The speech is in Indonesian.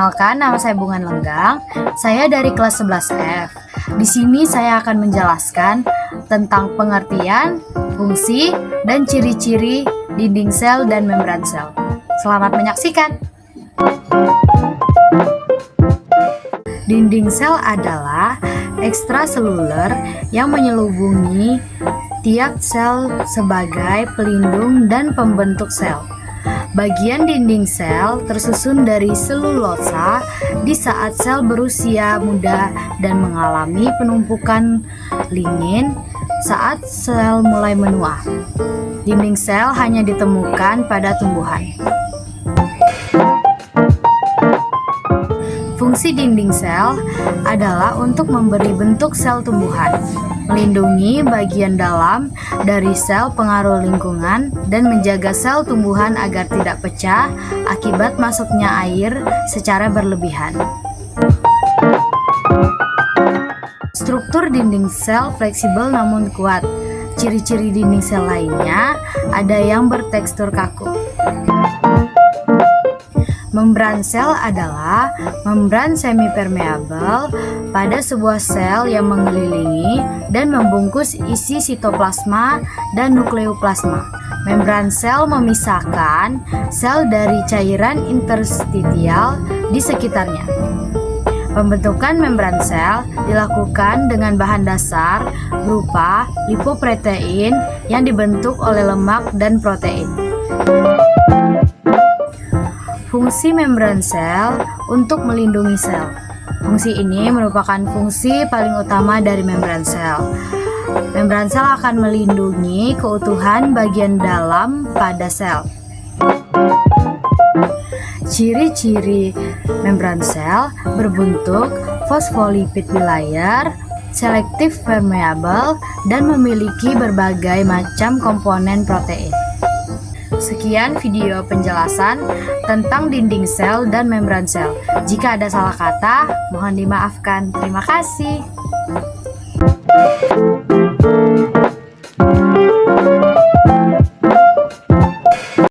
Perkenalkan, nama saya Bungan Lenggang. Saya dari kelas 11F. Di sini saya akan menjelaskan tentang pengertian, fungsi, dan ciri-ciri dinding sel dan membran sel. Selamat menyaksikan. Dinding sel adalah ekstraseluler yang menyelubungi tiap sel sebagai pelindung dan pembentuk sel. Bagian dinding sel tersusun dari selulosa di saat sel berusia muda dan mengalami penumpukan lignin saat sel mulai menua. Dinding sel hanya ditemukan pada tumbuhan. Fungsi dinding sel adalah untuk memberi bentuk sel tumbuhan, melindungi bagian dalam dari sel pengaruh lingkungan, dan menjaga sel tumbuhan agar tidak pecah akibat masuknya air secara berlebihan. Struktur dinding sel fleksibel namun kuat. Ciri-ciri dinding sel lainnya ada yang bertekstur kaku. Membran sel adalah membran semipermeabel pada sebuah sel yang mengelilingi dan membungkus isi sitoplasma dan nukleoplasma. Membran sel memisahkan sel dari cairan interstitial di sekitarnya. Pembentukan membran sel dilakukan dengan bahan dasar berupa lipoprotein yang dibentuk oleh lemak dan protein. Fungsi membran sel untuk melindungi sel. Fungsi ini merupakan fungsi paling utama dari membran sel. Membran sel akan melindungi keutuhan bagian dalam pada sel. Ciri-ciri membran sel berbentuk fosfolipid bilayer, selektif permeabel, dan memiliki berbagai macam komponen protein. Sekian video penjelasan tentang dinding sel dan membran sel. Jika ada salah kata, mohon dimaafkan. Terima kasih.